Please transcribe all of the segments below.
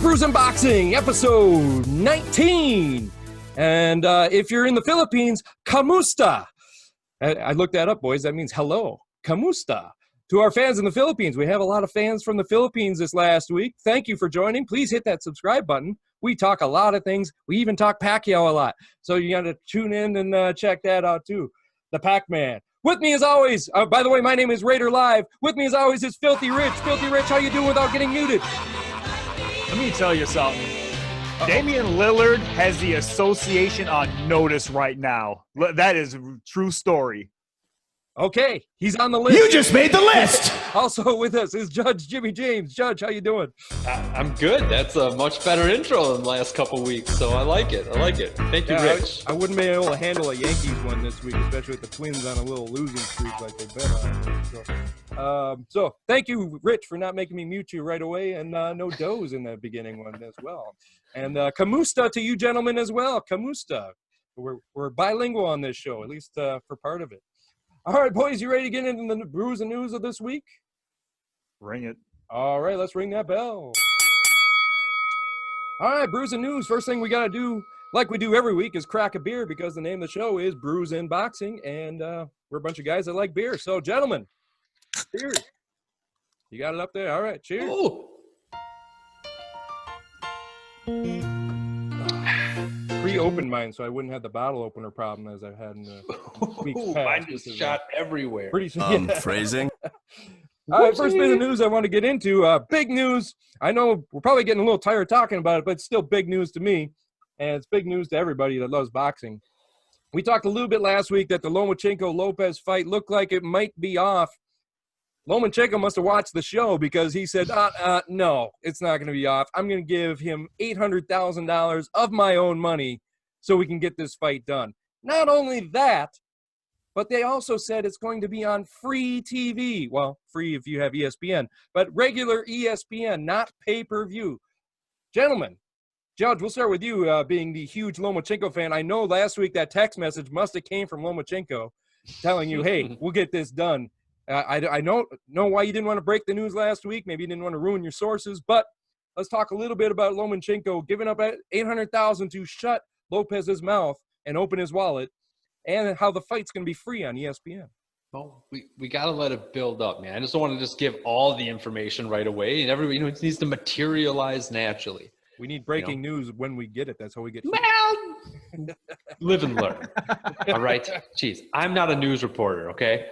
Brews and Boxing, episode 19. And if you're in the Philippines, kamusta? I looked that up, boys. That means hello. Kamusta? To our fans in the Philippines, we have a lot of fans from the Philippines this last week. Thank you for joining. Please hit that subscribe button. We talk a lot of things. We even talk Pacquiao a lot. So you got to tune in and check that out too. The Pac-Man. With me as always, by the way, my name is Raider Live. With me as always is Filthy Rich. Filthy Rich, how you doing without getting muted? Let me tell you something. Damian Lillard has the association on notice right now. That is a true story. Okay, he's on the list. You just made the list. Also with us is Judge Jimmy James. Judge, how you doing? I'm good. That's a much better intro than the last couple weeks, so I like it. Thank you, Rich. I wouldn't be able to handle a Yankees one this week, especially with the Twins on a little losing streak like they've been on. So thank you, Rich, for not making me mute you right away, and no does in the beginning one as well. And kamusta to you gentlemen as well. Kamusta. We're bilingual on this show, at least for part of it. All right, boys, you ready to get into the brews and news of this week? Ring it. All right, let's ring that bell. All right, brews and news. First thing we got to do, like we do every week, is crack a beer because the name of the show is Brews and Boxing, and we're a bunch of guys that like beer. So, gentlemen, cheers. You got it up there? All right, cheers. Ooh. Pre-opened mine, so I wouldn't have the bottle opener problem as I've had in the weeks past. Mine just shot everywhere. Pretty Phrasing. All right, first bit of news I want to get into. Big news. I know we're probably getting a little tired talking about it, but it's still big news to me, and it's big news to everybody that loves boxing. We talked a little bit last week that the Lomachenko-Lopez fight looked like it might be off. Lomachenko must have watched the show because he said, no, it's not going to be off. I'm going to give him $800,000 of my own money so we can get this fight done. Not only that, but they also said it's going to be on free TV. Well, free if you have ESPN, but regular ESPN, not pay-per-view. Gentlemen, Judge, we'll start with you being the huge Lomachenko fan. I know last week that text message must have came from Lomachenko telling you, hey, we'll get this done. I don't know why you didn't want to break the news last week. Maybe you didn't want to ruin your sources, but let's talk a little bit about Lomachenko giving up $800,000 to shut Lopez's mouth and open his wallet, and how the fight's going to be free on ESPN. Well, we got to let it build up, man. I just don't want to just give all the information right away, and everybody, it needs to materialize naturally. We need breaking news when we get it. That's how we get. Man, live and learn. All right, jeez, I'm not a news reporter, okay?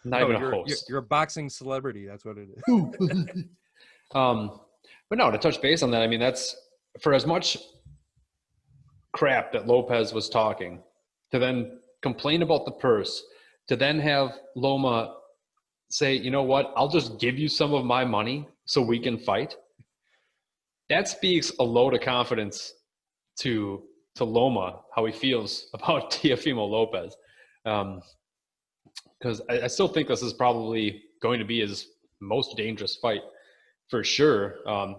Not even a host. You're a boxing celebrity. That's what it is. But no, to touch base on that, I mean, that's for as much crap that Lopez was talking, to then complain about the purse, to then have Loma say, you know what, I'll just give you some of my money so we can fight. That speaks a load of confidence to Loma, how he feels about Teofimo Lopez. Because I still think this is probably going to be his most dangerous fight for sure.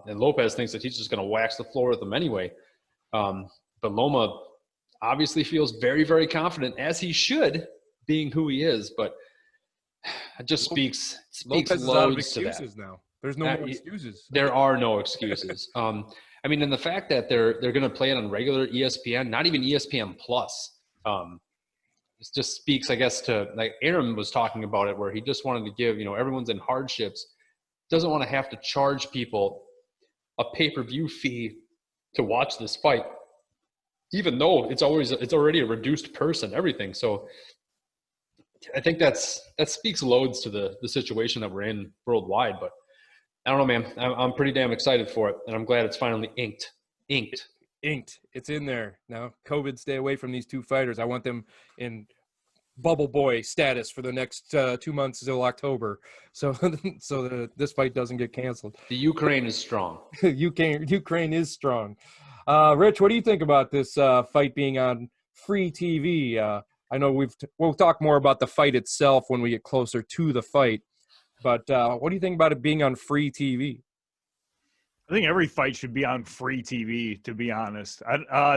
And Lopez thinks that he's just going to wax the floor with him anyway. But Loma obviously feels very, very confident, as he should, being who he is. But it just speaks Lopez loads is to out of excuses that. now. There's no more excuses. There are no excuses. I mean, and the fact that they're going to play it on regular ESPN, not even ESPN Plus, it just speaks, I guess, to, like Aaron was talking about it, where he just wanted to give, everyone's in hardships, doesn't want to have to charge people a pay-per-view fee to watch this fight, even though it's already a reduced purse and everything. So I think that speaks loads to the situation that we're in worldwide. But I don't know, man. I'm pretty damn excited for it, and I'm glad it's finally inked. It's in there now. COVID, stay away from these two fighters. I want them in bubble boy status for the next 2 months until October, so this fight doesn't get canceled. The Ukraine is strong. Ukraine is strong. Rich, what do you think about this fight being on free TV? I know we'll talk more about the fight itself when we get closer to the fight, but what do you think about it being on free TV? I think every fight should be on free TV, to be honest.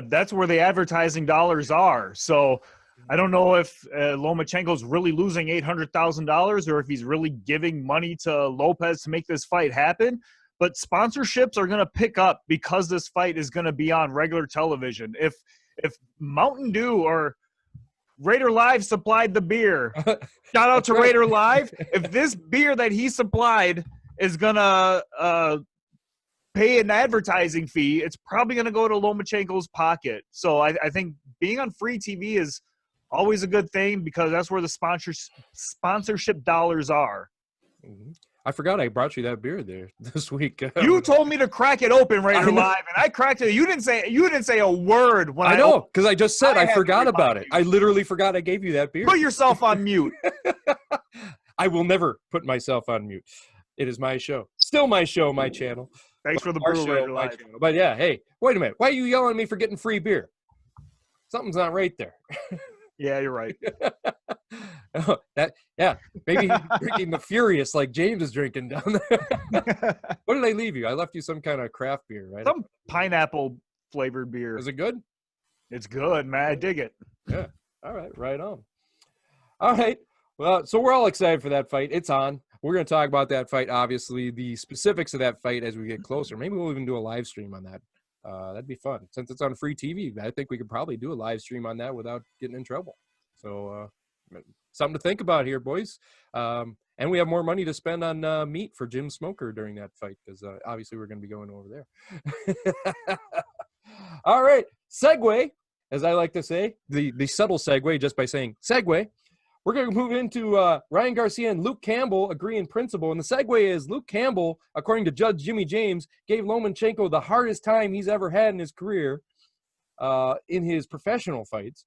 That's where the advertising dollars are. So I don't know if Lomachenko's really losing $800,000 or if he's really giving money to Lopez to make this fight happen. but sponsorships are going to pick up because this fight is going to be on regular television. If Mountain Dew or Raider Live supplied the beer, shout out to Raider Live. If this beer that he supplied is going to pay an advertising fee, it's probably going to go to Lomachenko's pocket. So I think being on free TV is always a good thing because that's where the sponsorship dollars are. Mm-hmm. I forgot I brought you that beer there this week. You told me to crack it open, Raider Live, and I cracked it. You didn't say a word when I know, because I just said I forgot about it. You. I literally forgot I gave you that beer. Put yourself on mute. I will never put myself on mute. It is my show. Still my show, my channel. Thanks for the Our brew, show, Raider my Live. channel. But yeah, hey, wait a minute. Why are you yelling at me for getting free beer? Something's not right there. Yeah, you're right. Maybe he's drinking the Furious like James is drinking down there. What did I leave you? I left you some kind of craft beer, right? Some pineapple flavored beer. Is it good? It's good, man. I dig it. Yeah. All right. Right on. All right. Well, so we're all excited for that fight. It's on. We're going to talk about that fight, obviously, the specifics of that fight as we get closer. Maybe we'll even do a live stream on that. That'd be fun. Since it's on free TV, I think we could probably do a live stream on that without getting in trouble. So something to think about here, boys. And we have more money to spend on meat for Jim Smoker during that fight because obviously we're going to be going over there. All right. Segue, as I like to say, the subtle segue just by saying segue. We're going to move into Ryan Garcia and Luke Campbell agree in principle. And the segue is Luke Campbell, according to Judge Jimmy James, gave Lomachenko the hardest time he's ever had in his career in his professional fights.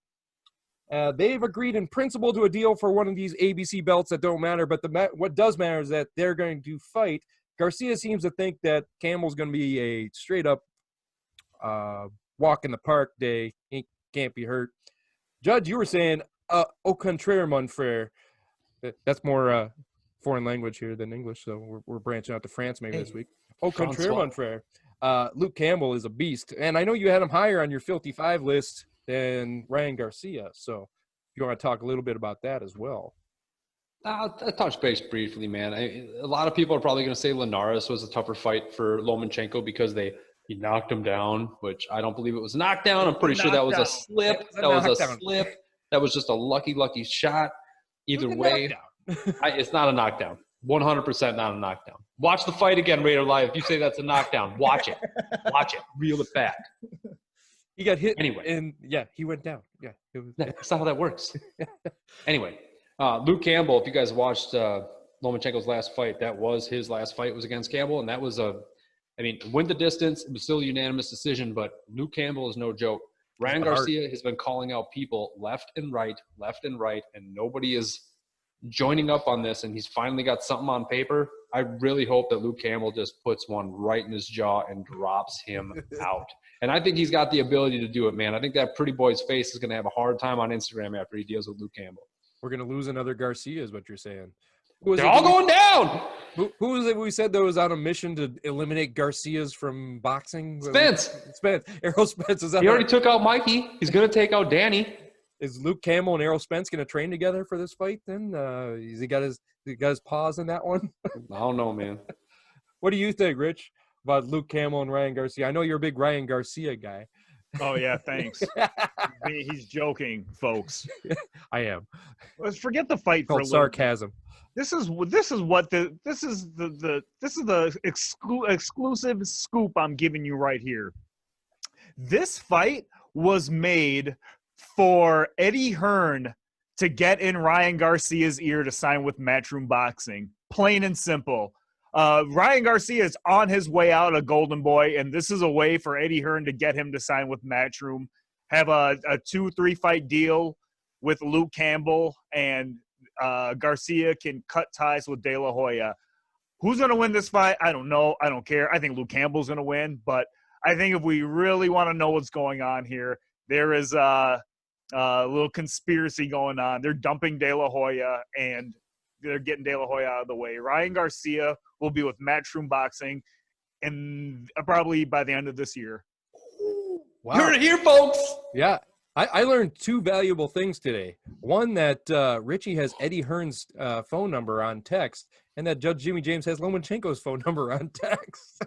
They've agreed in principle to a deal for one of these ABC belts that don't matter. But what does matter is that they're going to fight. Garcia seems to think that Campbell's going to be a straight-up walk in the park day. He can't be hurt. Judge, you were saying au contraire, mon frère. That's more foreign language here than English, so we're branching out to France maybe this week. Au contraire, mon frère. Luke Campbell is a beast, and I know you had him higher on your Filthy Five list than Ryan Garcia, so if you want to talk a little bit about that as well. I'll touch base briefly, man. A lot of people are probably going to say Linares was a tougher fight for Lomachenko because he knocked him down, which I don't believe it was a knockdown. I'm pretty sure that was a slip. That was just a lucky shot. Either way, it's not a knockdown. 100% not a knockdown. Watch the fight again, Raider Live. If you say that's a knockdown, watch it. Watch it. Reel it back. He got hit anyway. And he went down. Yeah. That's not how that works. Anyway, Luke Campbell, if you guys watched Lomachenko's last fight, that was his last fight was against Campbell. And that was win the distance. It was still a unanimous decision, but Luke Campbell is no joke. Ryan Garcia has been calling out people left and right, and nobody is joining up on this, and he's finally got something on paper. I really hope that Luke Campbell just puts one right in his jaw and drops him out. And I think he's got the ability to do it, man. I think that pretty boy's face is going to have a hard time on Instagram after he deals with Luke Campbell. We're going to lose another Garcia is what you're saying. They're all going down. Who was it we said that was on a mission to eliminate Garcias from boxing? Spence. Errol Spence. Is that he already took out Mikey. He's going to take out Danny. Is Luke Campbell and Errol Spence going to train together for this fight then? Has he got his paws in that one? I don't know, man. What do you think, Rich, about Luke Campbell and Ryan Garcia? I know you're a big Ryan Garcia guy. Oh, yeah, thanks. He's joking, folks. I am. Let's forget the fight for sarcasm. This is the exclusive scoop I'm giving you right here. This fight was made for Eddie Hearn to get in Ryan Garcia's ear to sign with Matchroom Boxing. Plain and simple. Ryan Garcia is on his way out of Golden Boy, and this is a way for Eddie Hearn to get him to sign with Matchroom, have a 2-3 fight deal with Luke Campbell, and Garcia can cut ties with De La Hoya. Who's going to win this fight? I don't know. I don't care. I think Luke Campbell's going to win, but I think if we really want to know what's going on here, there is a little conspiracy going on. They're dumping De La Hoya, and they're getting De La Hoya out of the way. Ryan Garcia will be with Matchroom Boxing, and probably by the end of this year. Wow. Heard it here, folks. Yeah. I learned two valuable things today. One, that Richie has Eddie Hearn's phone number on text, and that Judge Jimmy James has Lomachenko's phone number on text.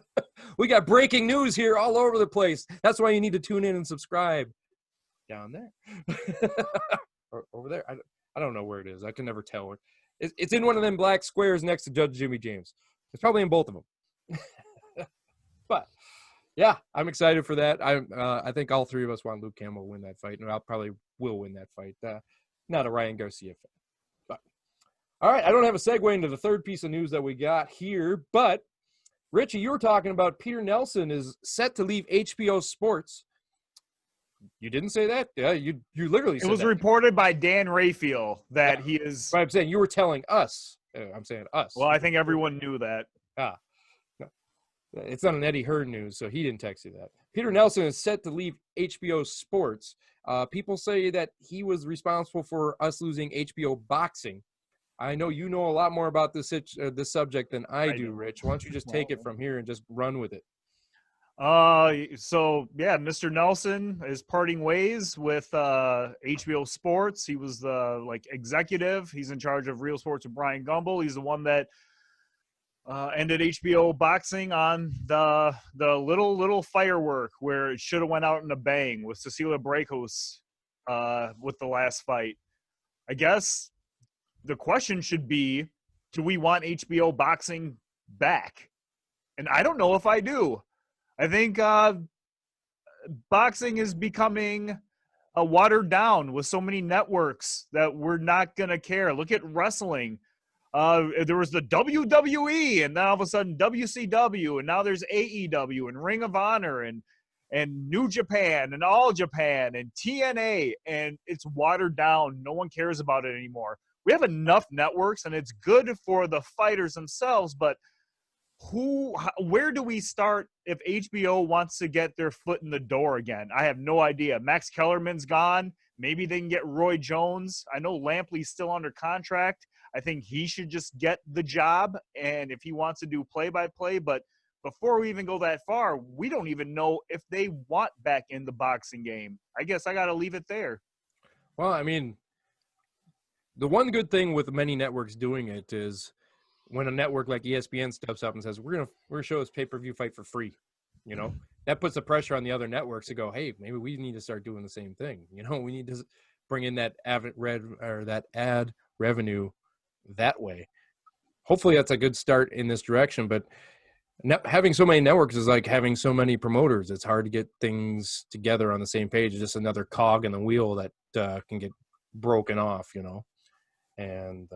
We got breaking news here all over the place. That's why you need to tune in and subscribe. Down there. Or over there. I don't know where it is. I can never tell. It's in one of them black squares next to Judge Jimmy James. It's probably in both of them. But, yeah, I'm excited for that. I think all three of us want Luke Campbell to win that fight, and I probably will win that fight. Not a Ryan Garcia fan. But, all right, I don't have a segue into the third piece of news that we got here, but, Richie, you were talking about Peter Nelson is set to leave HBO Sports. You didn't say that? Yeah, you literally said that. It was reported by Dan Raphael that he is. But I'm saying you were telling us. I'm saying us. Well, I think everyone knew that. No. It's not an Eddie Hearn news, so he didn't text you that. Peter Nelson is set to leave HBO Sports. People say that he was responsible for us losing HBO Boxing. I know you know a lot more about this subject than I do, Rich. Why don't you just take it from here and just run with it? So yeah, Mr. Nelson is parting ways with HBO Sports. He was the executive. He's in charge of Real Sports with Brian Gumbel. He's the one that ended HBO Boxing on the little firework where it should have went out in a bang with Cecilia Brækhus with the last fight. I guess the question should be, do we want HBO Boxing back? And I don't know if I do. I think boxing is becoming watered down with so many networks that we're not going to care. Look at wrestling. There was the WWE, and then all of a sudden WCW, and now there's AEW and Ring of Honor and New Japan and All Japan and TNA, and it's watered down. No one cares about it anymore. We have enough networks, and it's good for the fighters themselves, but where do we start if HBO wants to get their foot in the door again? I have no idea. Max Kellerman's gone. Maybe they can get Roy Jones. I know Lampley's still under contract. I think he should just get the job, and if he wants to do play-by-play. But before we even go that far, we don't even know if they want back in the boxing game. I guess I got to leave it there. Well, I mean, the one good thing with many networks doing it is when a network like ESPN steps up and says, we're gonna show this pay-per-view fight for free, that puts the pressure on the other networks to go, hey, maybe we need to start doing the same thing. We need to bring in that ad revenue that way. Hopefully that's a good start in this direction, but having so many networks is like having so many promoters. It's hard to get things together on the same page. It's just another cog in the wheel that can get broken off, and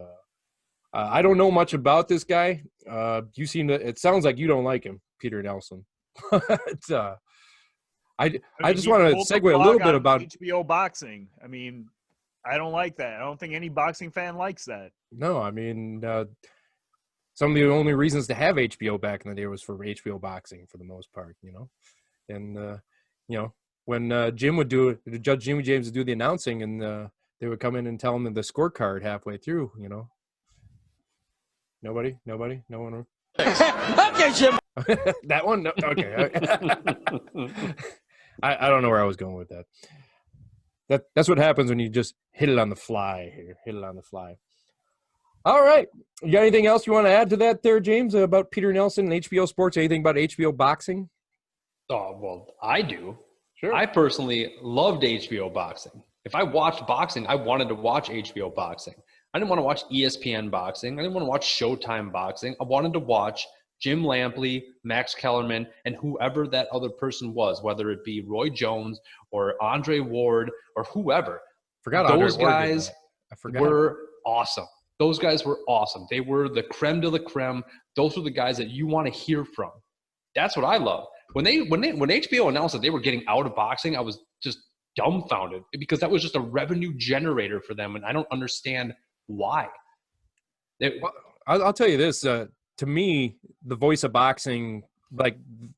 I don't know much about this guy. It sounds like you don't like him, Peter Nelson. But, I just want to segue a little bit about HBO Boxing. I mean, I don't like that. I don't think any boxing fan likes that. No, I mean, some of the only reasons to have HBO back in the day was for HBO Boxing for the most part, And, when Judge Jimmy James would do the announcing, and they would come in and tell him the scorecard halfway through, Nobody? No one? Okay, Jim. That one? No, okay. I don't know where I was going with that. That's what happens when you just hit it on the fly here. Hit it on the fly. All right. You got anything else you want to add to that there, James, about Peter Nelson and HBO Sports? Anything about HBO Boxing? Oh, well, I do. Sure. I personally loved HBO Boxing. If I watched boxing, I wanted to watch HBO Boxing. I didn't want to watch ESPN Boxing. I didn't want to watch Showtime Boxing. I wanted to watch Jim Lampley, Max Kellerman, and whoever that other person was, whether it be Roy Jones or Andre Ward or whoever. Those guys were awesome. Those guys were awesome. They were the creme de la creme. Those were the guys that you want to hear from. That's what I love. When HBO announced that they were getting out of boxing, I was just dumbfounded because that was just a revenue generator for them, and I don't understand why. I'll tell you this. To me, the voice of boxing, like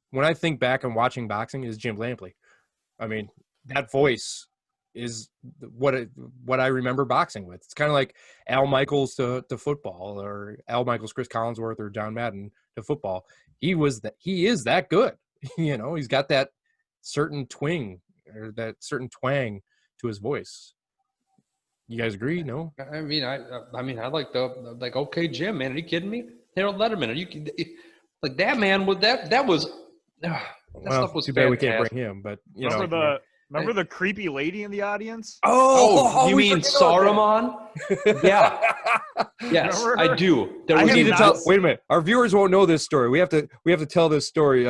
when I think back on watching boxing, is Jim Lampley. I mean, that voice is what I remember boxing with. It's kind of like Al Michaels to football, or Al Michaels, Chris Collinsworth, or John Madden to football. He is that good. He's got that certain twang or that certain twang to his voice. You guys agree? No? I mean, I like okay, Jim, man, are you kidding me? Harold Letterman. Are you like that man? With that was that Well, stuff was too bad we can't fantastic. bring him, but you Remember know. remember the creepy lady in the audience? Oh, you we mean forget Saruman? about Yeah. that. Yes, Remember I her? do. There I was We need to have tell. not Wait a minute. Our viewers won't know this story. We have to tell this story.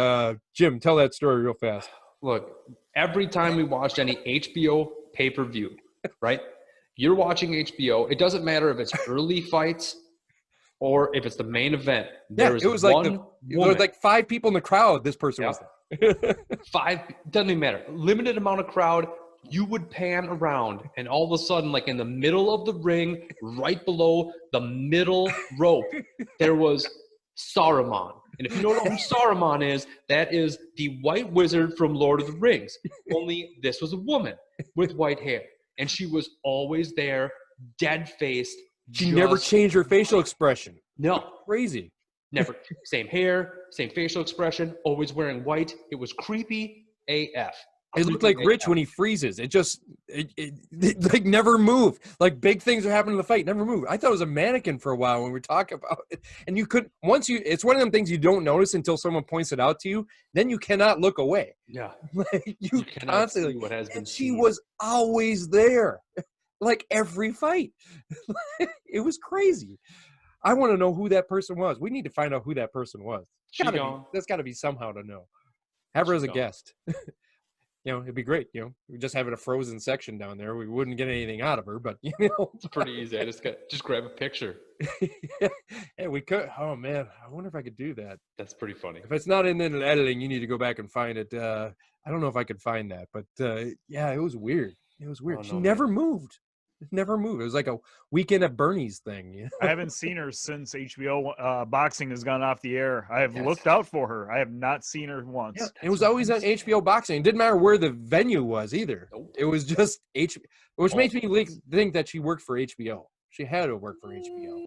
Jim, tell that story real fast. Look, every time we watched any HBO pay-per-view, right? You're watching HBO. It doesn't matter if it's early fights or if it's the main event. Yeah, There is it was like one there woman. was like 5 people in the crowd. This person was there. Five, doesn't even matter. Limited amount of crowd. You would pan around, and all of a sudden, like in the middle of the ring, right below the middle rope, there was Saruman. And if you don't know who Saruman is, that is the white wizard from Lord of the Rings. Only this was a woman with white hair, and she was always there, dead-faced. She never changed her facial expression. No, Crazy. never. Same hair, same facial expression, always wearing white. It was creepy AF. It looked like Rich when he freezes. It like never moved. Like big things are happening in the fight, never moved. I thought it was a mannequin for a while when we were talking about it. And you could it's one of them things you don't notice until someone points it out to you. Then you cannot look away. Yeah. Like You cannot constantly. see what has been She seen. was always there, like every fight. It was crazy. I want to know who that person was. We need to find out who that person was. That's got to be somehow to know. Have her as a guest. You know, it'd be great. You know, we just have it a frozen section down there. We wouldn't get anything out of her, but you know, It's pretty easy. I just grab a picture. yeah, we could. Oh man, I wonder if I could do that. That's pretty funny. If it's not in the editing, you need to go back and find it. I don't know if I could find that, but yeah, it was weird. It was weird. Oh, She no, never moved. It never moved. It was like a Weekend at Bernie's thing. You know? I haven't seen her since HBO Boxing has gone off the air. I have Yes. looked out for her. I have not seen her once. Yeah, it was always on HBO Boxing. It didn't matter where the venue was either. Nope. It was just which makes me think that she worked for HBO. She had to work for HBO.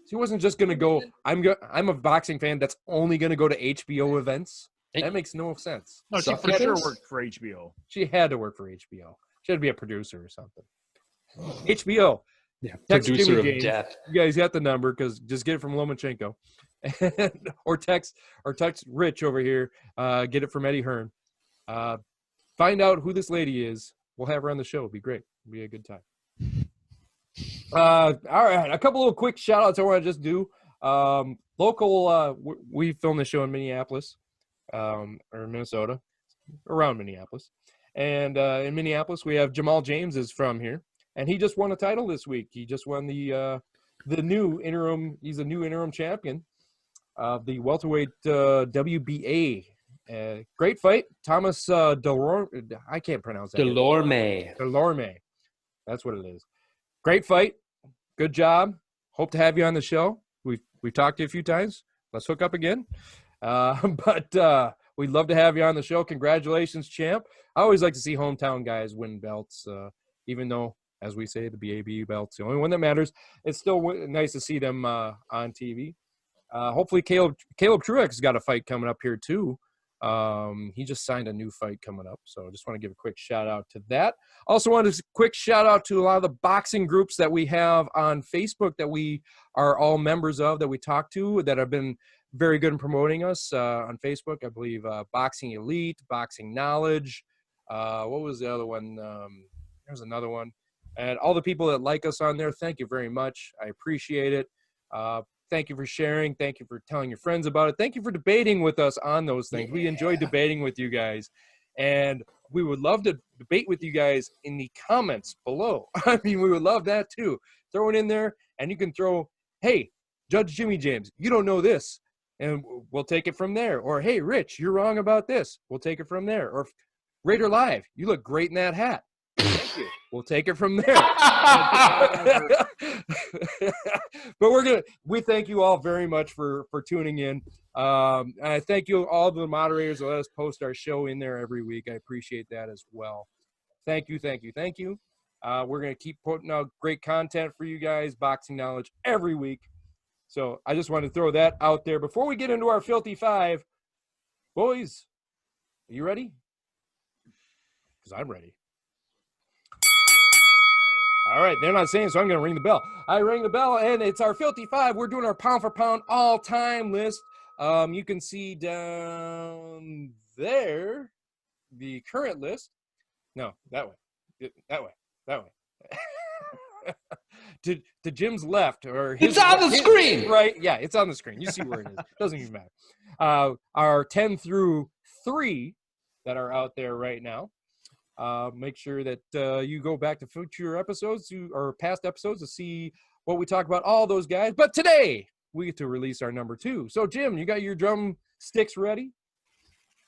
She wasn't just gonna go. I'm a boxing fan that's only gonna go to HBO events. That makes no sense. No, she for sure worked for HBO. She had to work for HBO. She had to be a producer or something. HBO. Yeah, Text producer Jimmy of James. death. You guys got the number because just get it from Lomachenko, or text Rich over here. Get it from Eddie Hearn. Find out who this lady is. We'll have her on the show. It'll be great. It'll be a good time. All right, a couple of quick shout outs I want to just do. Local, we filmed the show in Minneapolis, or Minnesota, around Minneapolis. And in Minneapolis, we have Jamal James is from here. And he just won a title this week. He just won the new interim. He's a new interim champion of the welterweight WBA. Great fight, Thomas Delorme. I can't pronounce that. Delorme. That's what it is. Great fight. Good job. Hope to have you on the show. We've talked to you a few times. Let's hook up again. But we'd love to have you on the show. Congratulations, champ. I always like to see hometown guys win belts, even though, as we say, the BAB belt's the only one that matters. It's still nice to see them on TV. Hopefully, Caleb Truex got a fight coming up here, too. He just signed a new fight coming up, so I just want to give a quick shout-out to that. Also wanted a quick shout-out to a lot of the boxing groups that we have on Facebook that we are all members of, that we talk to, that have been very good in promoting us on Facebook. I believe Boxing Elite, Boxing Knowledge. What was the other one? There's another one. And all the people that like us on there, thank you very much. I appreciate it. Thank you for sharing. Thank you for telling your friends about it. Thank you for debating with us on those things. Yeah. We enjoy debating with you guys. And we would love to debate with you guys in the comments below. I mean, we would love that too. Throw it in there, and you can throw, hey, Judge Jimmy James, you don't know this. And we'll take it from there. Or, hey, Rich, you're wrong about this. We'll take it from there. Or, Raider Live, you look great in that hat. Thank you. We'll take it from there. But we thank you all very much for tuning in. And I thank you all the moderators that let us post our show in there every week. I appreciate that as well. Thank you. We're going to keep putting out great content for you guys, boxing knowledge every week. So I just want to throw that out there. Before we get into our Filthy Five, boys, are you ready? Because I'm ready. All right, they're not saying, so I'm going to ring the bell. I ring the bell, and it's our Filthy Five. We're doing our pound-for-pound all-time list. You can see down there the current list. No, that way. That way. to Jim's left. It's on the screen! Right, yeah, it's on the screen. You see where it is. Doesn't even matter. Our 10 through 3 that are out there right now. Make sure that you go back to future episodes or past episodes to see what we talk about, all those guys. But today, we get to release our number 2. So, Jim, you got your drum sticks ready?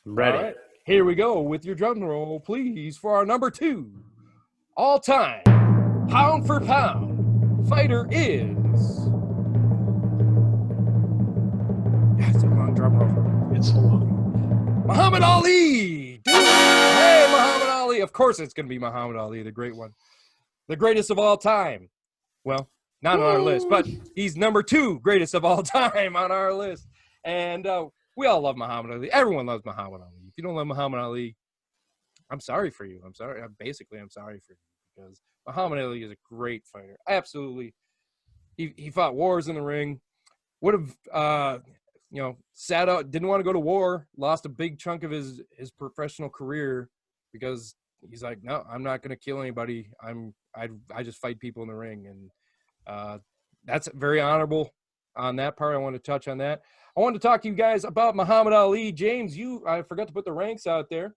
Ready. All right, here we go with your drum roll, please, for our number 2. All-time, pound for pound, fighter is... Yeah, it's a long drum roll. It's so long. Muhammad Ali! Dude. Hey, Muhammad Ali. Of course it's going to be Muhammad Ali, the great one. The greatest of all time. Well, not on our list, but he's number 2 greatest of all time on our list. And we all love Muhammad Ali. Everyone loves Muhammad Ali. If you don't love Muhammad Ali, I'm sorry for you. I'm sorry. I'm sorry for you because Muhammad Ali is a great fighter. Absolutely. He fought wars in the ring. Would have, sat out, didn't want to go to war, lost a big chunk of his professional career because he's like, no, I'm not going to kill anybody. I just fight people in the ring. And that's very honorable on that part. I want to touch on that. I want to talk to you guys about Muhammad Ali. James, I forgot to put the ranks out there.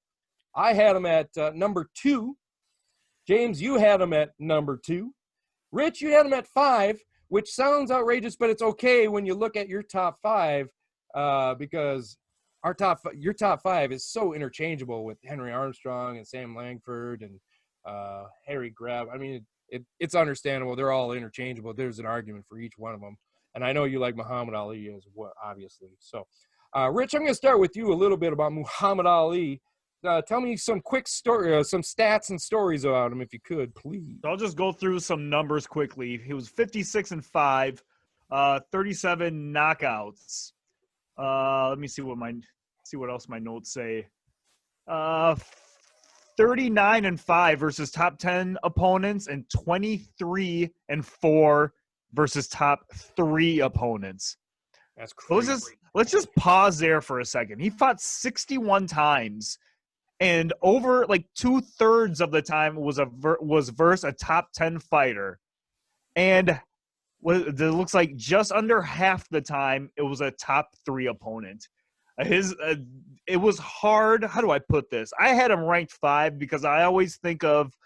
I had him at number 2. James, you had him at number 2. Rich, you had him at 5, which sounds outrageous, but it's okay when you look at your top 5 because your top 5 is so interchangeable with Henry Armstrong and Sam Langford and Harry Grab. I mean, it's understandable. They're all interchangeable. There's an argument for each one of them. And I know you like Muhammad Ali as well, obviously. So, Rich, I'm going to start with you a little bit about Muhammad Ali. Tell me some quick story, some stats and stories about him, if you could, please. I'll just go through some numbers quickly. He was 56-5, 37 knockouts. Let me see what else my notes say. 39-5 versus top 10 opponents, and 23-4 versus top 3 opponents. That's crazy. So let's just pause there for a second. He fought 61 times, and over like 2/3 of the time was versus a top 10 fighter, and it looks like just under half the time it was a top 3 opponent. It was hard. How do I put this? I had him ranked 5 because I always think of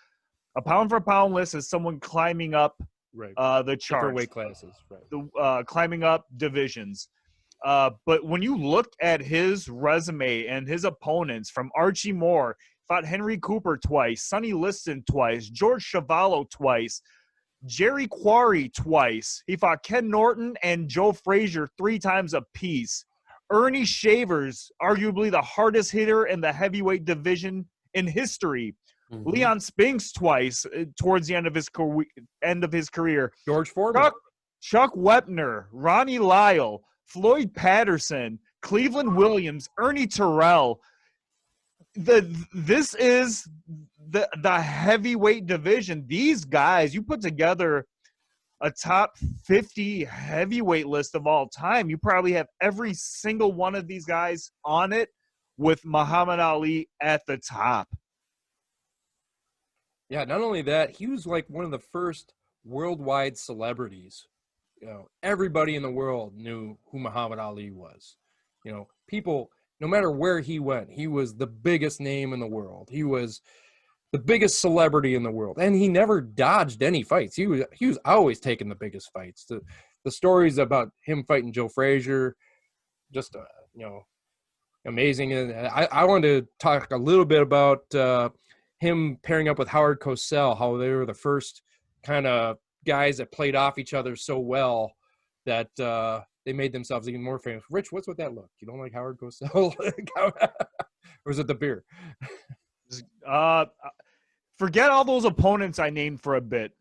a pound for pound list as someone climbing up the charts, different weight classes, right? Climbing up divisions. But when you look at his resume and his opponents, from Archie Moore, fought Henry Cooper twice, Sonny Liston twice, George Chuvalo twice, Jerry Quarry twice. He fought Ken Norton and Joe Frazier 3 times apiece. Ernie Shavers, arguably the hardest hitter in the heavyweight division in history. Mm-hmm. Leon Spinks twice towards the end of his career. George Foreman. Chuck Wepner, Ronnie Lyle, Floyd Patterson, Cleveland Williams, Ernie Terrell. This is the heavyweight division. These guys, you put together a top 50 heavyweight list of all time, you probably have every single one of these guys on it, with Muhammad Ali at the top. Yeah, not only that, he was like one of the first worldwide celebrities. Everybody in the world knew who Muhammad Ali was. People, no matter where he went, he was the biggest name in the world. He was the biggest celebrity in the world, and he never dodged any fights. He was always taking the biggest fights. The stories about him fighting Joe Frazier, just amazing. And I wanted to talk a little bit about him pairing up with Howard Cosell, how they were the first kind of guys that played off each other so well that they made themselves even more famous. Rich, what's with that look? You don't like Howard Cosell? Or is it the beer? Forget all those opponents I named for a bit.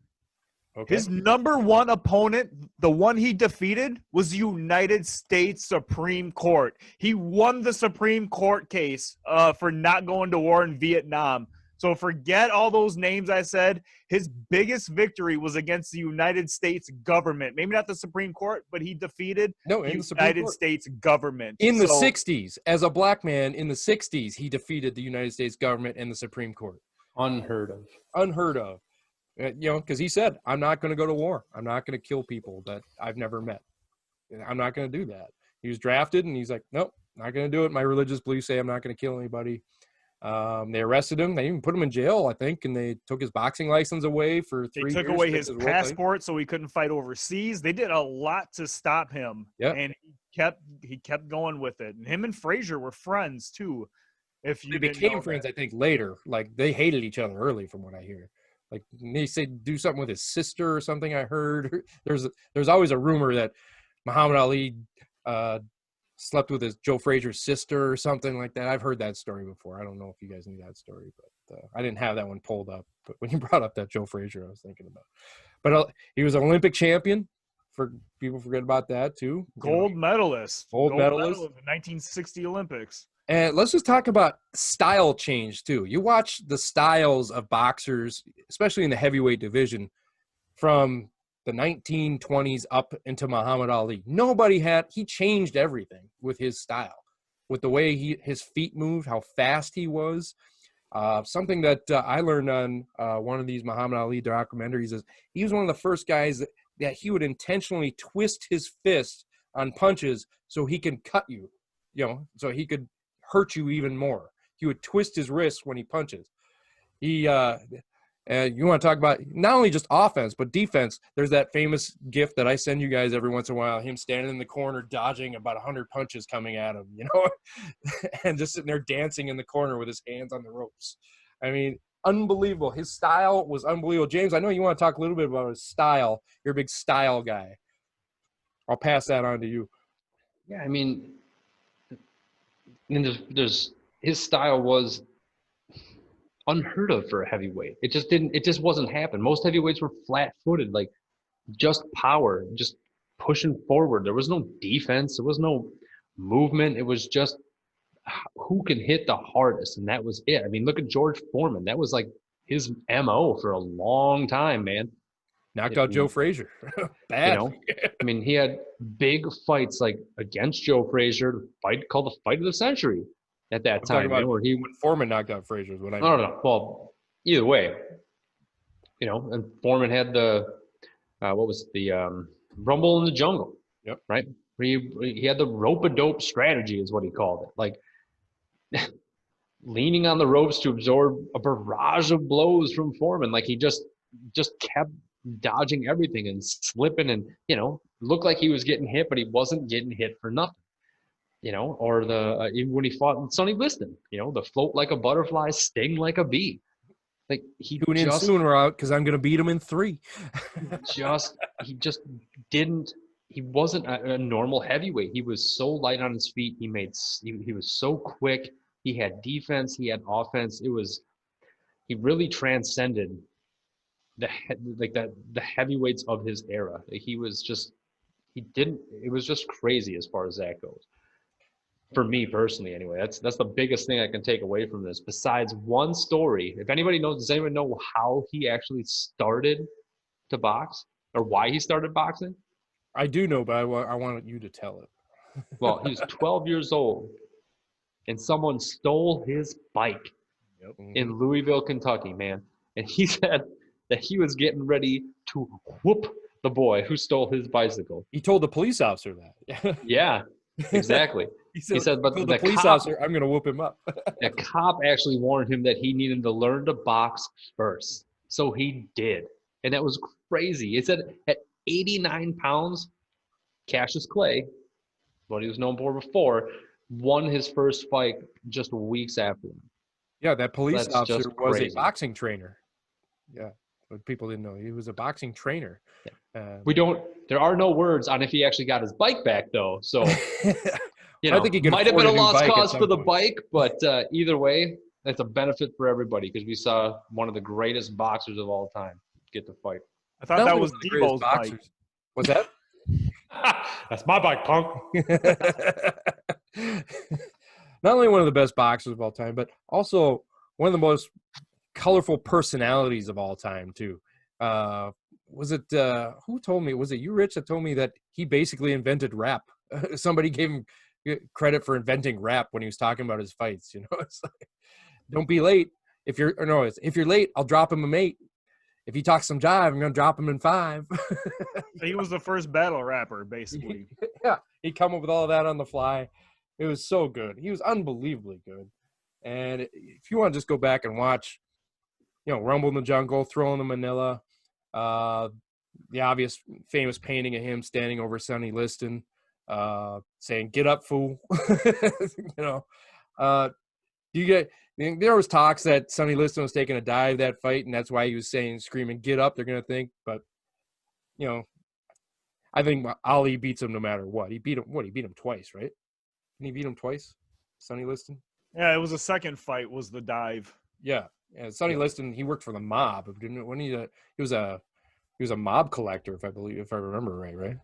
Okay. His number 1 opponent, the one he defeated, was the United States Supreme Court. He won the Supreme Court case for not going to war in Vietnam. So forget all those names I said. His biggest victory was against the United States government. Maybe not the Supreme Court, but he defeated No, the in the Supreme United Court. States government. In the So- 60s, as a black man in the 60s, he defeated the United States government and the Supreme Court. Unheard of. Unheard of. Because he said, I'm not going to go to war. I'm not going to kill people that I've never met. I'm not going to do that. He was drafted, and he's like, nope, not going to do it. My religious beliefs say I'm not going to kill anybody. They arrested him. They even put him in jail, I think, and they took his boxing license away for 3 years. They took away his passport so he couldn't fight overseas. They did a lot to stop him, and he kept going with it. And him and Frazier were friends too. If you They became friends, I think, later. Like, they hated each other early, from what I hear. Like, they say do something with his sister or something. I heard there's always a rumor that Muhammad Ali slept with his Joe Frazier's sister or something like that. I've heard that story before. I don't know if you guys knew that story, but I didn't have that one pulled up. But when you brought up that Joe Frazier, I was thinking about it. But he was an Olympic champion. For people forget about that too. Gold medalist. Gold medalist in the 1960 Olympics. And let's just talk about style change too. You watch the styles of boxers, especially in the heavyweight division, from the 1920s up into Muhammad Ali. He changed everything with his style, with the way his feet moved, how fast he was. Something that I learned on one of these Muhammad Ali documentaries is he was one of the first guys that he would intentionally twist his fist on punches so he can cut you, so he could hurt you even more. He would twist his wrist when he punches. You want to talk about not only just offense but defense. There's that famous gif that I send you guys every once in a while, him standing in the corner dodging about 100 punches coming at him, and just sitting there dancing in the corner with his hands on the ropes. I mean, unbelievable. His style was unbelievable. James, I know you want to talk a little bit about his style. You're a big style guy. I'll pass that on to you. Yeah, I mean there's his style was unheard of for a heavyweight. It just wasn't happen. Most heavyweights were flat-footed, like just power, just pushing forward. There was no defense. There was no movement. It was just who can hit the hardest, and that was it. I mean, look at George Foreman. That was like his MO for a long time, man. Knocked out Joe Frazier. Bad. I mean, he had big fights like against Joe Frazier, called the fight of the century at that time. Where when Foreman knocked out Frazier is what I mean. No. Well, either way, and Foreman had the what was it, the Rumble in the Jungle. Yep. Right. He had the rope-a-dope strategy, is what he called it. Like leaning on the ropes to absorb a barrage of blows from Foreman. Like he just kept dodging everything and slipping, and looked like he was getting hit, but he wasn't getting hit for nothing. Or even when he fought Sonny Liston, the float like a butterfly, sting like a bee. Like he tune in soon or out because I'm going to beat him in 3. He wasn't a normal heavyweight. He was so light on his feet. He was so quick. He had defense. He had offense. He really transcended the heavyweights of his era. Like it was just crazy as far as that goes. For me personally, anyway, that's the biggest thing I can take away from this. Besides one story, if anybody knows, does anyone know how he actually started to box or why he started boxing? I do know, but I want you to tell it. Well, he was 12 years old, and someone stole his bike in Louisville, Kentucky, man. And he said that he was getting ready to whoop the boy who stole his bicycle. He told the police officer that. Yeah, exactly. He said, but the police officer, I'm going to whoop him up. A cop actually warned him that he needed to learn to box first. So he did. And that was crazy. He said at 89 pounds, Cassius Clay, what he was known for before, won his first fight just weeks after him. Yeah, that police officer was a crazy. boxing trainer. Yeah, but people didn't know. He was a boxing trainer. Yeah. There are no words on if he actually got his bike back, though. So, I think he might have been a lost cause for the bike, but either way, that's a benefit for everybody because we saw one of the greatest boxers of all time get to fight. I thought that was Debo's bike. What's that? That's my bike, punk. Not only one of the best boxers of all time, but also one of the most colorful personalities of all time too. Was it who told me? Was it you, Rich, that told me that he basically invented rap? Somebody gave him credit for inventing rap when he was talking about his fights. You know, it's like, don't be late. If you're late, I'll drop him a mate. If he talks some jive, I'm gonna drop him in 5. He was the first battle rapper, basically. Yeah, he'd come up with all that on the fly. It was so good. He was unbelievably good. And if you want to just go back and watch, you know, Rumble in the Jungle, Throw in the Manila, the obvious famous painting of him standing over Sonny Liston, saying, "Get up, fool." You know, there was talks that Sonny Liston was taking a dive that fight, and that's why he was screaming, "Get up," they're going to think. But, you know, I think Ali beats him no matter what. He beat him twice, right? Didn't he beat him twice, Sonny Liston? Yeah, it was the second fight was the dive. Yeah. Sonny Liston, he worked for the mob. When he was a mob collector, if I remember right?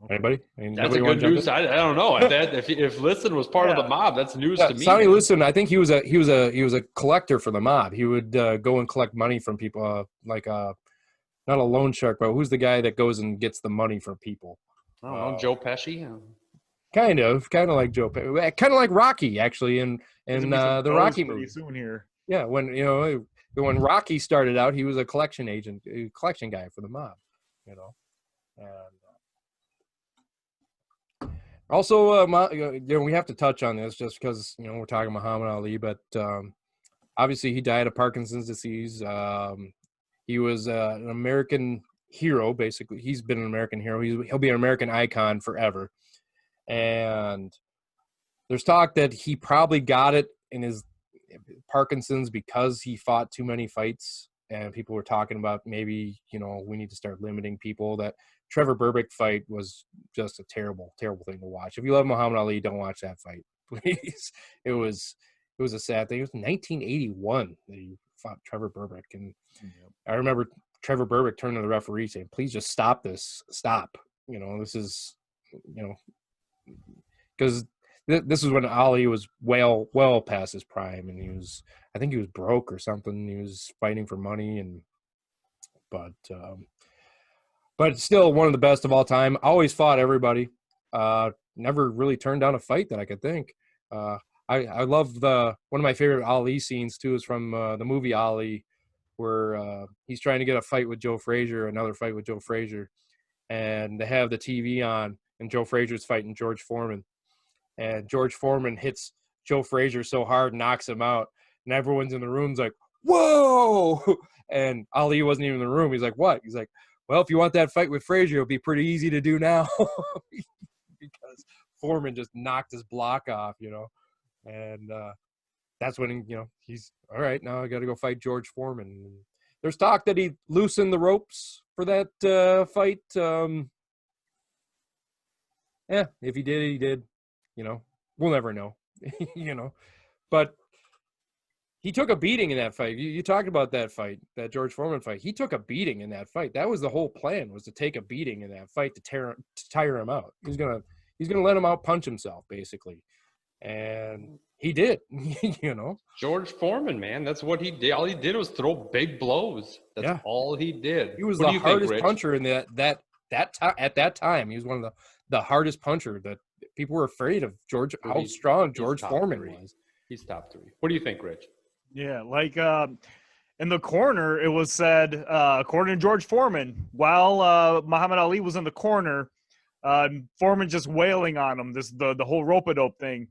Anybody? That's a good news. I don't know if Liston was part of the mob. That's news to me. Sonny Liston, I think he was a collector for the mob. He would go and collect money from people, like not a loan shark, but who's the guy that goes and gets the money from people? I don't know, Joe Pesci. Kind of like Joe Pesci, kind of like Rocky, actually, in the Rocky movie. Soon here. Yeah, when Rocky started out, he was a collection guy for the mob, you know. And also, we have to touch on this just because we're talking Muhammad Ali, but obviously he died of Parkinson's disease. He was an American hero, basically. He's been an American hero. He'll be an American icon forever. And there's talk that he probably got it in his Parkinson's because he fought too many fights, and people were talking about maybe we need to start limiting people. That Trevor Berbick fight was just a terrible thing to watch. If you love Muhammad Ali, don't watch that fight, please. It was a sad thing. It was 1981 that he fought Trevor Berbick, and I remember Trevor Berbick turning to the referee saying, "Please just stop this. Stop. This is because this is when Ali was well past his prime, and I think he was broke or something. He was fighting for money, but still one of the best of all time. Always fought everybody. Never really turned down a fight that I could think. I love one of my favorite Ali scenes too is from the movie Ali, where he's trying to get a fight with another fight with Joe Frazier, and they have the TV on, and Joe Frazier's fighting George Foreman, and George Foreman hits Joe Frazier so hard, knocks him out, and everyone's in the room's like, "Whoa!" And Ali wasn't even in the room. He's like, "What?" He's like, "Well, if you want that fight with Frazier, it'll be pretty easy to do now," because Foreman just knocked his block off, and that's when he's all right. Now I got to go fight George Foreman. And there's talk that he loosened the ropes for that fight. Yeah, if he did, he did. We'll never know. But he took a beating in that fight. You talked about that fight, that George Foreman fight. He took a beating in that fight. That was the whole plan, was to take a beating in that fight to tire him out. He's gonna let him out punch himself, basically. And he did, George Foreman, man, that's what he did. All he did was throw big blows. That's all he did. He was the hardest puncher in at that time. He was one of the hardest puncher that people were afraid of. How strong George Foreman was. He's top 3. What do you think, Rich? Yeah, like in the corner, it was said, according to George Foreman, while Muhammad Ali was in the corner, Foreman just wailing on him, the whole rope-a-dope thing.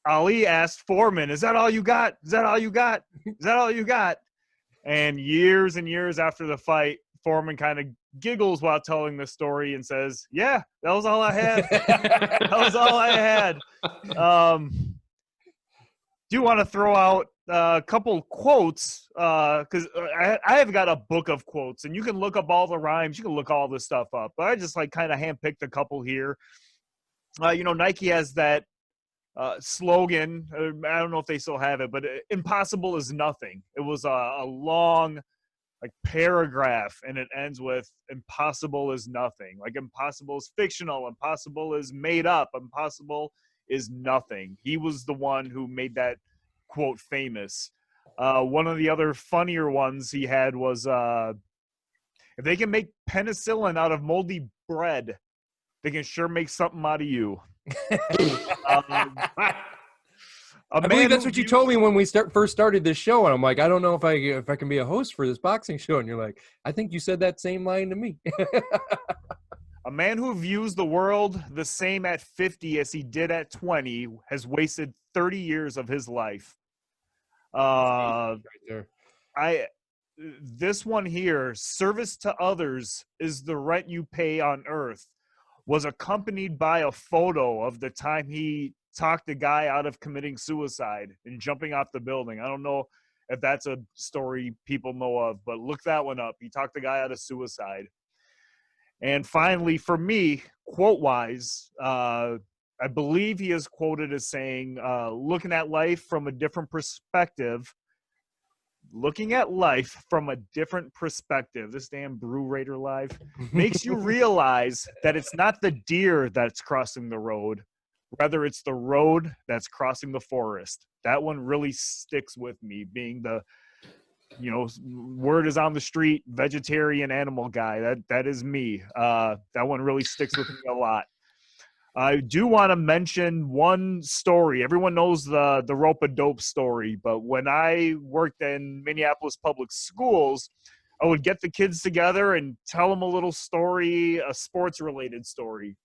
Ali asked Foreman, "Is that all you got? Is that all you got? Is that all you got?" And years after the fight, Foreman kind of giggles while telling the story and says, "Yeah, that was all I had. That was all I had." Do want to throw out a couple quotes because I have got a book of quotes, and you can look up all the rhymes. You can look all this stuff up. But I just kind of handpicked a couple here. Nike has that slogan. I don't know if they still have it, but impossible is nothing. It was a long paragraph, and it ends with impossible is nothing. Like impossible is fictional, impossible is made up, impossible is nothing. He was the one who made that quote famous. One of the other funnier ones he had was if they can make penicillin out of moldy bread, they can sure make something out of you. I believe that's what you told me when we first started this show, and I'm like, I don't know if I can be a host for this boxing show, and you're like, I think you said that same line to me. A man who views the world the same at 50 as he did at 20 has wasted 30 years of his life. Right there. This one here, service to others is the rent you pay on earth, was accompanied by a photo of the time he talked a guy out of committing suicide and jumping off the building. I don't know if that's a story people know of, but look that one up. He talked the guy out of suicide. And finally, for me, quote-wise, I believe he is quoted as saying, looking at life from a different perspective, this damn Brew Raider Live, makes you realize that it's not the deer that's crossing the road, rather it's the road that's crossing the forest. That one really sticks with me, being the, word is on the street, vegetarian animal guy. That is me. That one really sticks with me a lot. I do want to mention one story. Everyone knows the rope-a-dope story, but when I worked in Minneapolis public schools, I would get the kids together and tell them a little story, a sports-related story.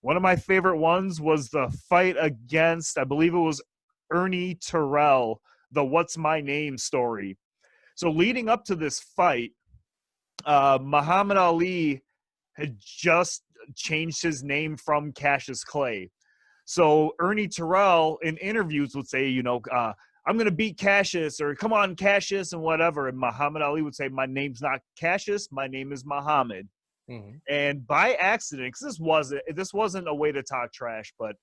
One of my favorite ones was the fight against, I believe it was Ernie Terrell, the What's My Name story. So leading up to this fight, Muhammad Ali had just changed his name from Cassius Clay. So Ernie Terrell in interviews would say, I'm going to beat Cassius, or come on, Cassius, and whatever. And Muhammad Ali would say, my name's not Cassius, my name is Muhammad. Mm-hmm. And by accident, because this wasn't a way to talk trash, but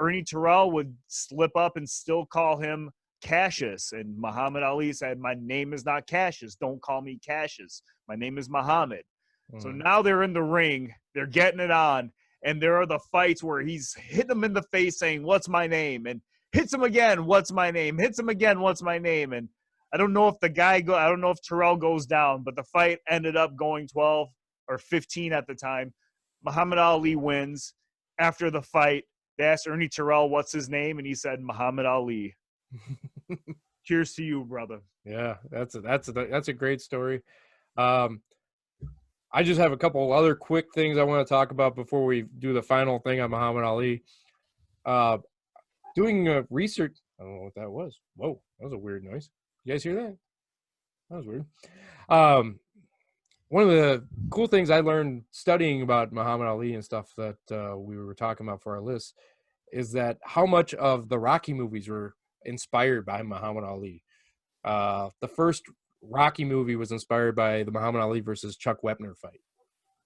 Ernie Terrell would slip up and still call him Cassius. And Muhammad Ali said, my name is not Cassius. Don't call me Cassius. My name is Muhammad. So now they're in the ring, they're getting it on, and there are the fights where he's hitting him in the face saying, what's my name? And hits him again, what's my name? Hits him again, what's my name? And I don't know if Terrell goes down, but the fight ended up going 12 or 15 at the time. Muhammad Ali wins. After the fight, they asked Ernie Terrell, what's his name? And he said, Muhammad Ali. Cheers to you, brother. Yeah, that's a great story. I just have a couple other quick things I want to talk about before we do the final thing on Muhammad Ali. Doing research. I don't know what that was. Whoa, that was a weird noise. You guys hear that? That was weird. One of the cool things I learned studying about Muhammad Ali and stuff that we were talking about for our list is that how much of the Rocky movies were inspired by Muhammad Ali. The first Rocky movie was inspired by the Muhammad Ali versus Chuck Wepner fight.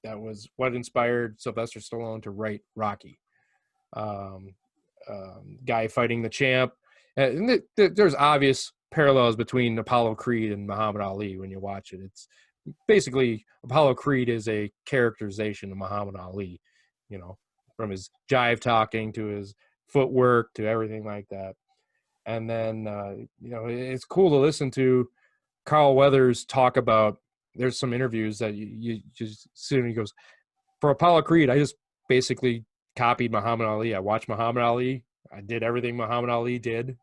That was what inspired Sylvester Stallone to write Rocky. Guy fighting the champ. And there's obvious parallels between Apollo Creed and Muhammad Ali when you watch it. It's basically Apollo Creed is a characterization of Muhammad Ali, from his jive talking to his footwork to everything like that. And then, it's cool to listen to Carl Weathers talk about. There's some interviews that you just see, and he goes, for Apollo Creed, I just basically copied Muhammad Ali. I watched Muhammad Ali. I did everything Muhammad Ali did.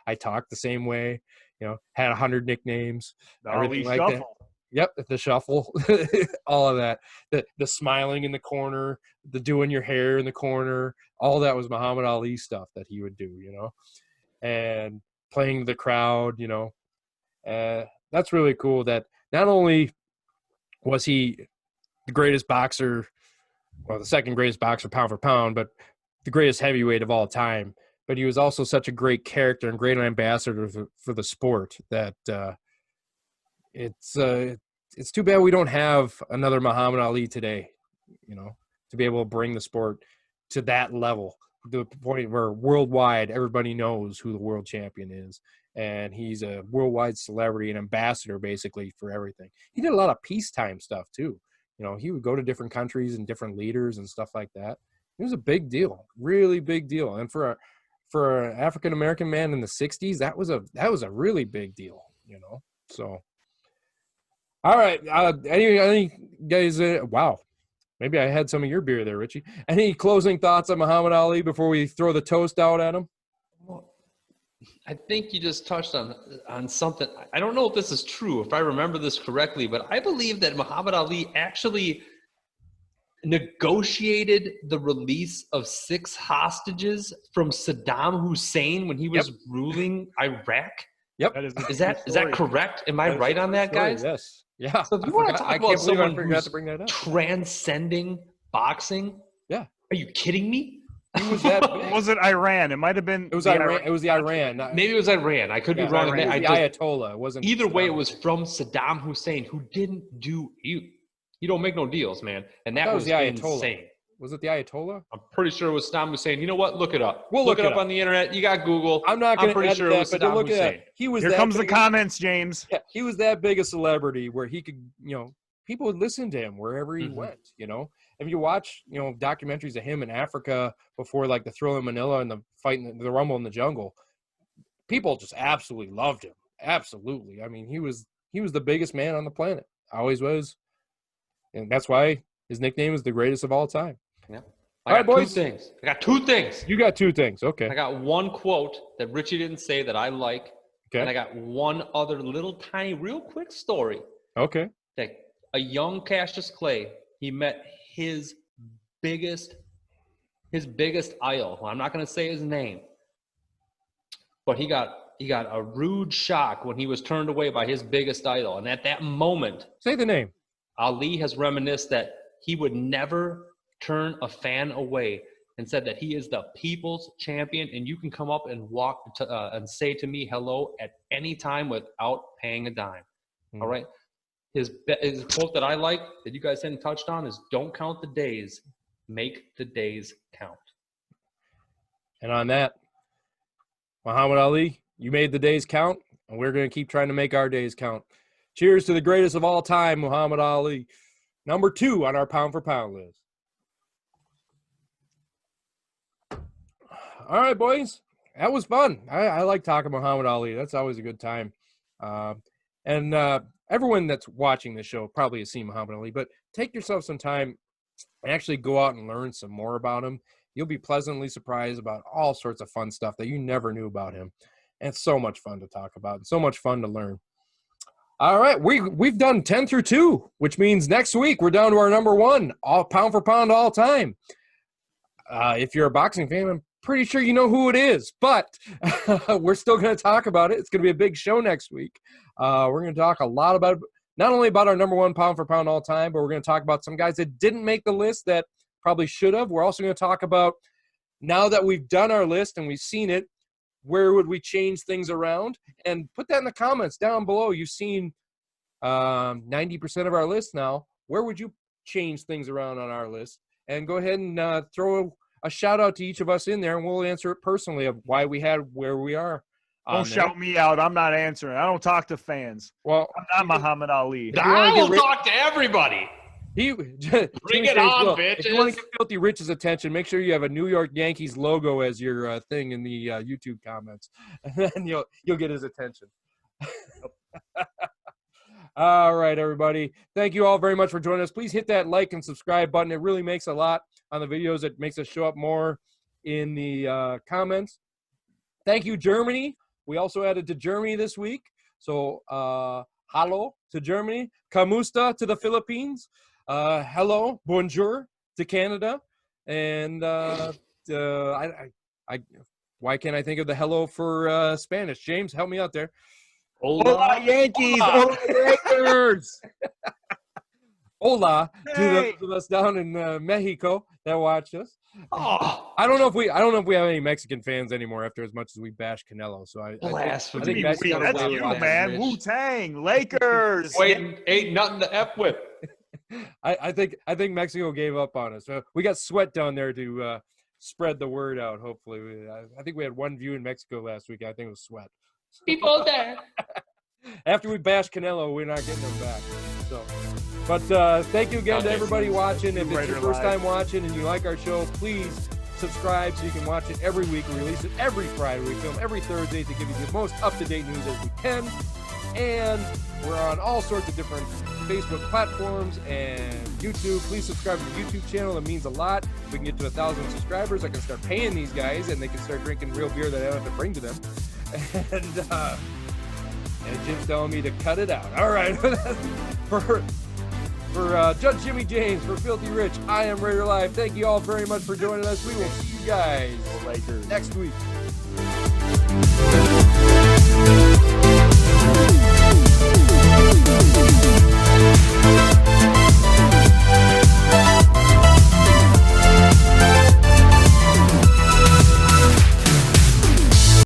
I talked the same way, had 100 nicknames, everything like that. Yep, the shuffle, all of that. The smiling in the corner, the doing your hair in the corner, all that was Muhammad Ali stuff that he would do, and playing the crowd, that's really cool that not only was he the greatest boxer, the second greatest boxer pound for pound, but the greatest heavyweight of all time, but he was also such a great character and great ambassador for the sport that it's too bad we don't have another Muhammad Ali today, to be able to bring the sport to that level, the point where worldwide everybody knows who the world champion is, and he's a worldwide celebrity and ambassador basically for everything. He did a lot of peacetime stuff too. He would go to different countries and different leaders and stuff like that. It was a big deal, really big deal. And for for an African American man in the '60s, that was a really big deal, So, all right, any guys? Wow, maybe I had some of your beer there, Richie. Any closing thoughts on Muhammad Ali before we throw the toast out at him? Well, I think you just touched on something. I don't know if this is true, if I remember this correctly, but I believe that Muhammad Ali actually negotiated the release of 6 hostages from Saddam Hussein when he was ruling Iraq. Yep. Is that correct? Am I right on that, guys? Yes. Yeah. So if you want to talk about someone who's to bring that up. transcending boxing, yeah. Are you kidding me? He was that big. Was it Iran? It might have been. It was Iran. It was the Iran. Maybe it was Iran. I could be wrong. It was the Ayatollah. It wasn't. Either way, it was from Saddam Hussein, who didn't do you. You don't make no deals, man. And that was the Ayatollah. Insane. Was it the Ayatollah? I'm pretty sure it was Saddam Hussein. You know what? Look it up. We'll look it up on the internet. You got Google. I'm not going to pretty sure it was Saddam look Hussein. at that. He was. Here comes the comments, James. Yeah, he was that big a celebrity where he could, people would listen to him wherever he went. If you watch, documentaries of him in Africa before, like the Thrill in Manila and the fight, the Rumble in the Jungle, people just absolutely loved him. Absolutely. I mean, he was the biggest man on the planet. Always was. And that's why his nickname is the greatest of all time. Yeah. I got 2 things. I got 2 things. You got 2 things. Okay. I got one quote that Richie didn't say that I like. Okay. And I got one other little tiny, real quick story. Okay. That a young Cassius Clay, he met his biggest idol. Well, I'm not going to say his name. But he got a rude shock when he was turned away by his biggest idol. And at that moment, say the name. Ali has reminisced that he would never turn a fan away and said that he is the people's champion and you can come up and walk and say to me hello at any time without paying a dime. All right. His quote that I like that you guys hadn't touched on is don't count the days, make the days count. And on that, Muhammad Ali, you made the days count, and we're going to keep trying to make our days count. Cheers to the greatest of all time, Muhammad Ali. Number 2 on our pound for pound list. All right, boys. That was fun. I like talking Muhammad Ali. That's always a good time. And everyone that's watching this show probably has seen Muhammad Ali, but take yourself some time and actually go out and learn some more about him. You'll be pleasantly surprised about all sorts of fun stuff that you never knew about him. And it's so much fun to talk about and so much fun to learn. All right, we've done 10 through 2, which means next week we're down to our number 1, all pound for pound all time. If you're a boxing fan, I'm pretty sure you know who it is, but we're still going to talk about it. It's going to be a big show next week. We're going to talk a lot about not only about our number 1 pound for pound all time, but we're going to talk about some guys that didn't make the list that probably should have. We're also going to talk about, now that we've done our list and we've seen it, where would we change things around? And put that in the comments down below. You've seen 90% of our list now. Where would you change things around on our list? And go ahead and throw a shout out to each of us in there, and we'll answer it personally of why we had where we are. Don't shout me out. I'm not answering. I don't talk to fans. Well, I'm not Muhammad Ali. I will talk to everybody. Bring it on, bitches. If you want to get Filthy Rich's attention, make sure you have a New York Yankees logo as your thing in the YouTube comments, and then you'll get his attention. All right, everybody. Thank you all very much for joining us. Please hit that like and subscribe button. It really makes a lot on the videos. It makes us show up more in the comments. Thank you, Germany. We also added to Germany this week. So, hello to Germany. Kamusta to the Philippines. Hello, bonjour to Canada. And why can't I think of the hello for Spanish? James, help me out there. Hola, Yankees. Hola, Lakers. Hola to Hey. those of us down in Mexico that watch us. Oh, I don't know if we have any Mexican fans anymore after as much as we bash Canelo. So I blasphemy. think Mexico That's will you, watch. man. Wu-Tang, Lakers. ain't nothing to F with. I think Mexico gave up on us. So we got Sweat down there to spread the word out. Hopefully, I think we had 1 view in Mexico last week. I think it was Sweat. People there. After we bashed Canelo, we're not getting them back. So, but thank you again to everybody watching. If it's your first time watching and you like our show, please subscribe so you can watch it every week. We release it every Friday. We film every Thursday to give you the most up-to-date news as we can. And we're on all sorts of different Facebook platforms and YouTube. Please subscribe to the YouTube channel. It means a lot. If we can get to 1,000 subscribers, I can start paying these guys and they can start drinking real beer that I don't have to bring to them. And Jim's telling me to cut it out. All right. For Judge Jimmy James, for Filthy Rich, I am Raider Live. Thank you all very much for joining us. We will see you guys next week.